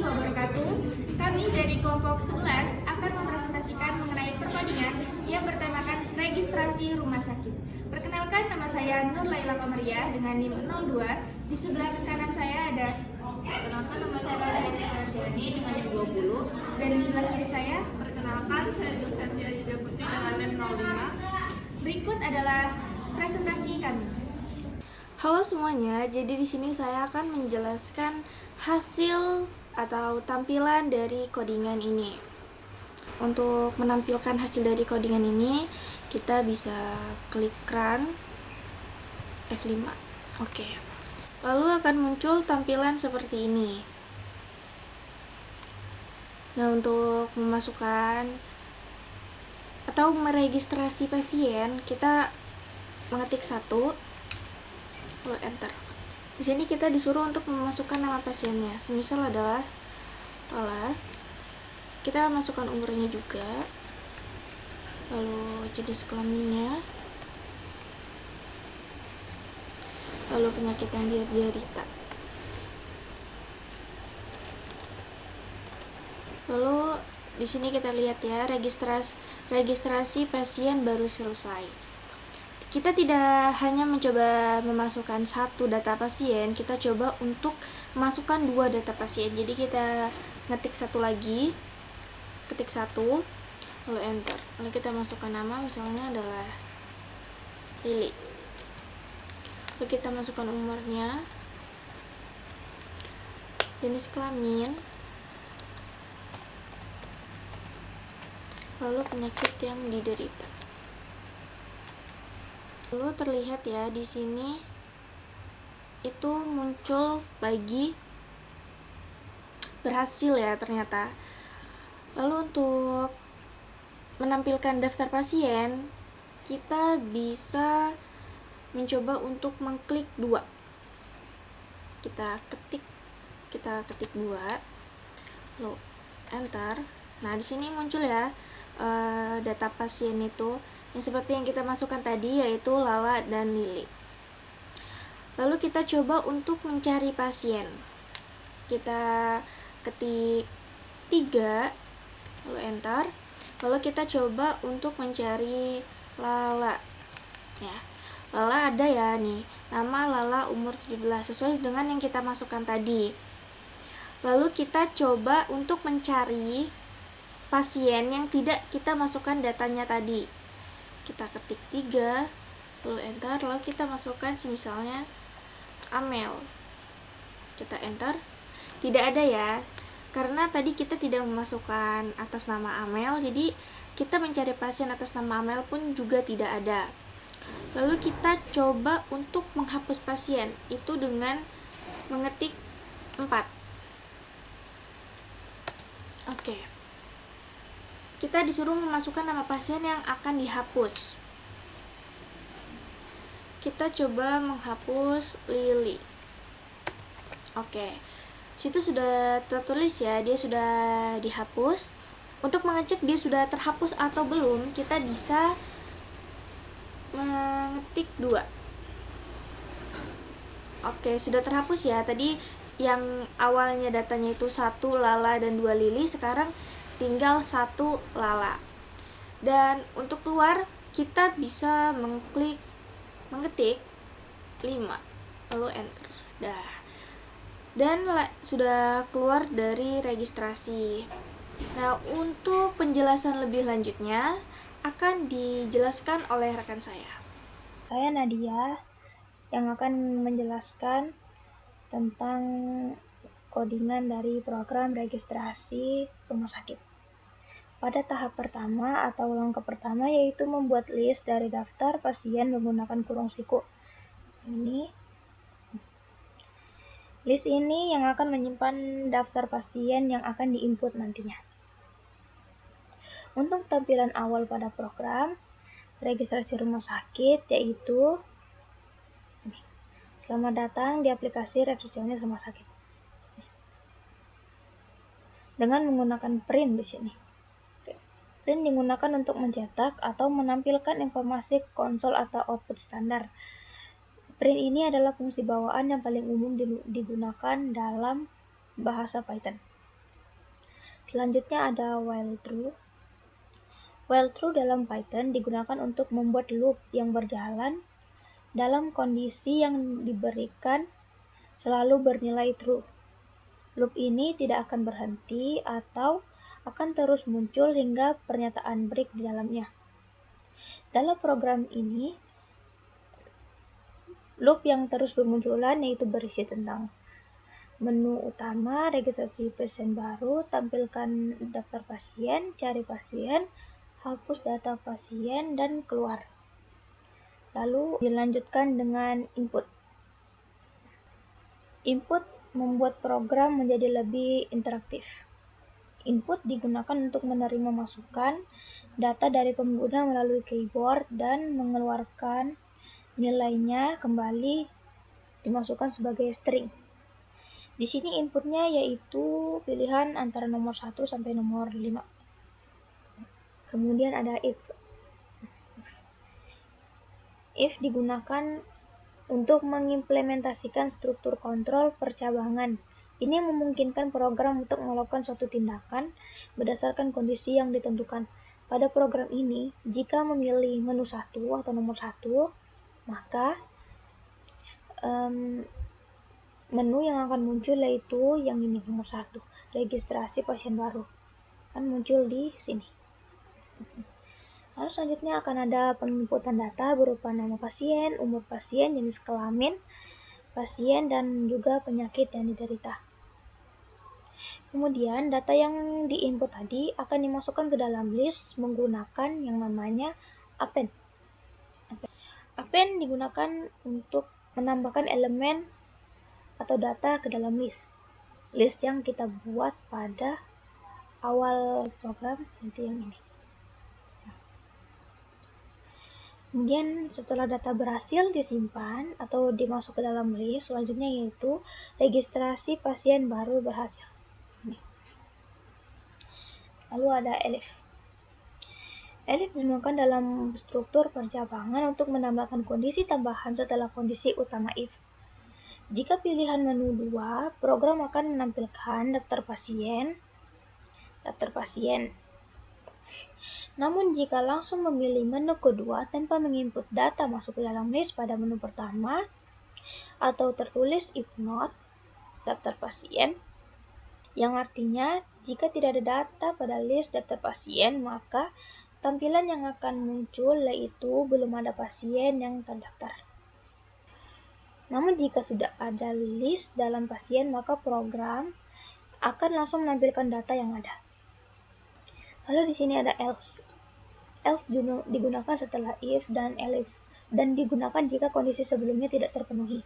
wabarakatuh. Kami dari kelompok 11 akan mempresentasikan mengenai perkodingan yang bertemakan registrasi rumah sakit. Perkenalkan, nama saya Nur Laila Komaria dengan NIM 02. Di sebelah kanan saya ada Perkenalkan, nama saya Rani Ardiani dengan NIM 20. dan di sebelah kiri saya. Perkenalkan, saya Julfanti Ajida Putri dengan NIM 05. Berikut adalah presentasi kami. Halo semuanya, jadi di sini saya akan menjelaskan hasil atau tampilan dari codingan ini. Untuk menampilkan hasil dari codingan ini, kita bisa klik run F5. Oke. Lalu akan muncul tampilan seperti ini. Nah, untuk memasukkan atau meregistrasi pasien, kita mengetik 1, lalu enter. Di sini kita disuruh untuk memasukkan nama pasiennya. Semisal adalah kita masukkan umurnya juga, lalu jenis kelaminnya, lalu penyakit yang dia derita. Lalu di sini kita lihat ya, registrasi pasien baru selesai. Kita tidak hanya mencoba memasukkan satu data pasien, kita coba untuk memasukkan 2 data pasien. Jadi kita ngetik satu lagi, ketik 1, lalu enter. Lalu kita masukkan nama, misalnya adalah Lili. Lalu kita masukkan umurnya, jenis kelamin, lalu penyakit yang diderita. Lalu terlihat ya di sini itu muncul lagi berhasil ya ternyata. Lalu untuk menampilkan daftar pasien, kita bisa mencoba untuk mengklik 2. Kita ketik 2, lalu enter. Nah, di sini muncul ya data pasien itu yang seperti yang kita masukkan tadi, yaitu Lala dan Lili. Lalu kita coba untuk mencari pasien. Kita ketik 3, lalu enter. Lalu kita coba untuk mencari Lala. Ya, Lala ada ya nih, nama Lala umur 17 sesuai dengan yang kita masukkan tadi. Lalu kita coba untuk mencari pasien yang tidak kita masukkan datanya tadi. Kita ketik 3, lalu enter, lalu kita masukkan misalnya Amel. Kita enter. Tidak ada ya, karena tadi kita tidak memasukkan atas nama Amel, jadi kita mencari pasien atas nama Amel pun juga tidak ada. Lalu kita coba untuk menghapus pasien itu dengan mengetik 4. Oke. Kita disuruh memasukkan nama pasien yang akan dihapus. Kita coba menghapus Lili. Oke. Situ sudah tertulis ya, dia sudah dihapus. Untuk mengecek dia sudah terhapus atau belum, kita bisa mengetik 2. Oke, sudah terhapus ya. Tadi yang awalnya datanya itu 1 Lala dan 2 Lili, sekarang tinggal 1 Lala. Dan untuk keluar, kita bisa mengetik 5, lalu enter. Dan sudah keluar dari registrasi. Nah, untuk penjelasan lebih lanjutnya akan dijelaskan oleh rekan saya. Saya Nadia yang akan menjelaskan tentang codingan dari program registrasi rumah sakit. Pada tahap pertama atau langkah pertama yaitu membuat list dari daftar pasien menggunakan kurung siku. List ini yang akan menyimpan daftar pasien yang akan diinput nantinya. Untuk tampilan awal pada program registrasi rumah sakit yaitu selamat datang di aplikasi resepsionis rumah sakit. Dengan menggunakan print di sini. Print digunakan untuk mencetak atau menampilkan informasi ke konsol atau output standar. Print ini adalah fungsi bawaan yang paling umum digunakan dalam bahasa Python. Selanjutnya ada while true. While true dalam Python digunakan untuk membuat loop yang berjalan dalam kondisi yang diberikan selalu bernilai true. Loop ini tidak akan berhenti atau akan terus muncul hingga pernyataan break di dalamnya. Dalam program ini, loop yang terus bermunculan yaitu berisi tentang menu utama, registrasi pasien baru, tampilkan daftar pasien, cari pasien, hapus data pasien, dan keluar. Lalu dilanjutkan dengan input. Input membuat program menjadi lebih interaktif. Input digunakan untuk menerima masukan data dari pengguna melalui keyboard dan mengeluarkan nilainya kembali dimasukkan sebagai string. Di sini inputnya yaitu pilihan antara nomor 1 sampai nomor 5. Kemudian ada if. If digunakan untuk mengimplementasikan struktur kontrol percabangan. Ini memungkinkan program untuk melakukan suatu tindakan berdasarkan kondisi yang ditentukan. Pada program ini, jika memilih menu 1 atau nomor 1, maka menu yang akan muncul yaitu yang ini, nomor 1, registrasi pasien baru. Kan muncul di sini. Lalu selanjutnya akan ada penginputan data berupa nama pasien, umur pasien, jenis kelamin pasien, dan juga penyakit yang diderita. Kemudian data yang diinput tadi akan dimasukkan ke dalam list menggunakan yang namanya append. Append digunakan untuk menambahkan elemen atau data ke dalam list yang kita buat pada awal program, itu yang ini. Kemudian setelah data berhasil disimpan atau dimasuk ke dalam list, selanjutnya yaitu registrasi pasien baru berhasil. Ini. Lalu ada elif. Elif digunakan dalam struktur percabangan untuk menambahkan kondisi tambahan setelah kondisi utama if. Jika pilihan menu 2, program akan menampilkan daftar pasien. Namun jika langsung memilih menu kedua tanpa menginput data masuk ke dalam list pada menu pertama, atau tertulis if not, daftar pasien, yang artinya jika tidak ada data pada list daftar pasien, maka tampilan yang akan muncul yaitu belum ada pasien yang terdaftar. Namun jika sudah ada list dalam pasien, maka program akan langsung menampilkan data yang ada. Lalu di sini ada else. Else digunakan setelah if dan elif, dan digunakan jika kondisi sebelumnya tidak terpenuhi.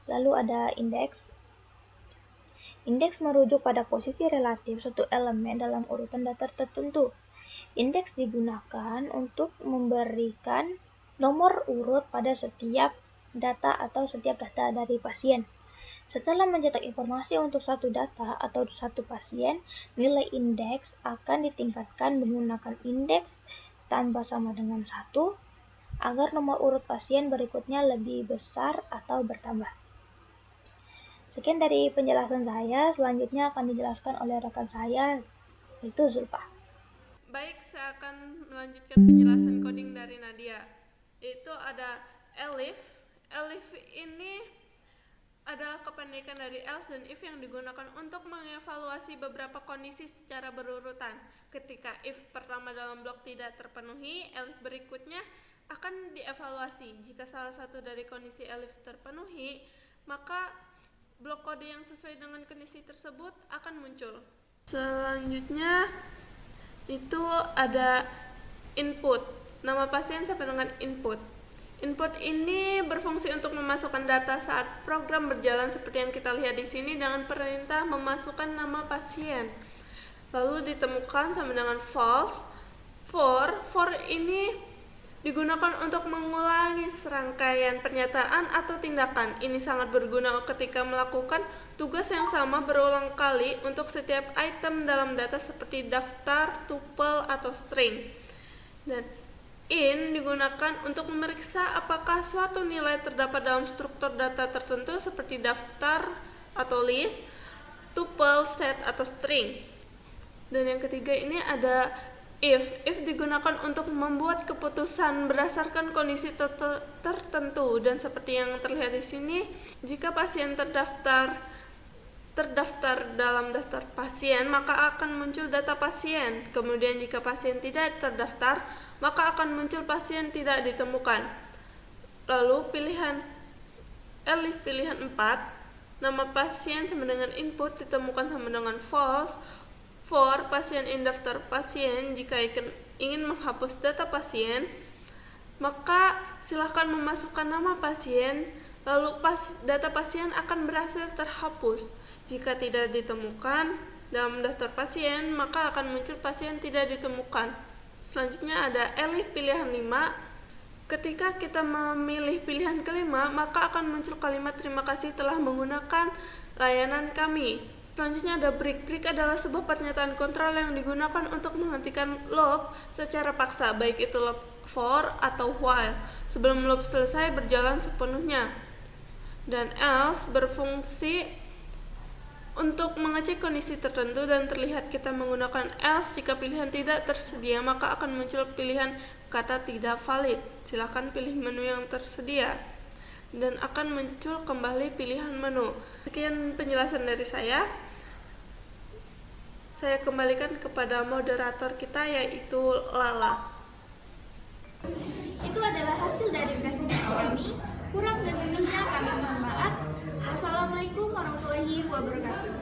Lalu ada index. Indeks merujuk pada posisi relatif suatu elemen dalam urutan data tertentu. Indeks digunakan untuk memberikan nomor urut pada setiap data atau setiap data dari pasien. Setelah mencetak informasi untuk satu data atau satu pasien, nilai indeks akan ditingkatkan menggunakan indeks tambah sama dengan 1 agar nomor urut pasien berikutnya lebih besar atau bertambah. Sekian dari penjelasan saya, selanjutnya akan dijelaskan oleh rekan saya, yaitu Zulfa. Baik, saya akan melanjutkan penjelasan coding dari Nadia, yaitu ada elif. Elif ini adalah kependekan dari else dan if yang digunakan untuk mengevaluasi beberapa kondisi secara berurutan. Ketika if pertama dalam blok tidak terpenuhi, elif berikutnya akan dievaluasi. Jika salah satu dari kondisi elif terpenuhi, maka blok kode yang sesuai dengan kondisi tersebut akan muncul. Selanjutnya itu ada input, nama pasien sampai dengan input. Input ini berfungsi untuk memasukkan data saat program berjalan seperti yang kita lihat di sini dengan perintah memasukkan nama pasien. Lalu ditemukan sama dengan false. For ini digunakan untuk mengulangi serangkaian pernyataan atau tindakan. Ini sangat berguna ketika melakukan tugas yang sama berulang kali untuk setiap item dalam data seperti daftar, tuple, atau string. Dan in digunakan untuk memeriksa apakah suatu nilai terdapat dalam struktur data tertentu seperti daftar atau list, tuple, set, atau string. Dan yang ketiga ini ada if. If digunakan untuk membuat keputusan berdasarkan kondisi tertentu, dan seperti yang terlihat di sini, jika pasien terdaftar dalam daftar pasien, maka akan muncul data pasien. Kemudian jika pasien tidak terdaftar, maka akan muncul pasien tidak ditemukan. Lalu pilihan elif pilihan 4, nama pasien sama dengan input ditemukan sama dengan false. For pasien in daftar pasien, jika ingin menghapus data pasien, maka silahkan memasukkan nama pasien, lalu data pasien akan berhasil terhapus. Jika tidak ditemukan dalam daftar pasien, maka akan muncul pasien tidak ditemukan. Selanjutnya ada elif pilihan 5. Ketika kita memilih pilihan kelima, maka akan muncul kalimat terima kasih telah menggunakan layanan kami. Selanjutnya ada break. Break adalah sebuah pernyataan kontrol yang digunakan untuk menghentikan loop secara paksa, baik itu loop for atau while, sebelum loop selesai berjalan sepenuhnya. Dan else berfungsi untuk mengecek kondisi tertentu, dan terlihat kita menggunakan else jika pilihan tidak tersedia, maka akan muncul pilihan kata tidak valid. Silakan pilih menu yang tersedia dan akan muncul kembali pilihan menu. Sekian penjelasan dari saya. Saya kembalikan kepada moderator kita, yaitu Lala. Itu adalah hasil dari presentasi kami. Kurang dan lebihnya kami mohon maaf. Wassalamualaikum warahmatullahi wabarakatuh.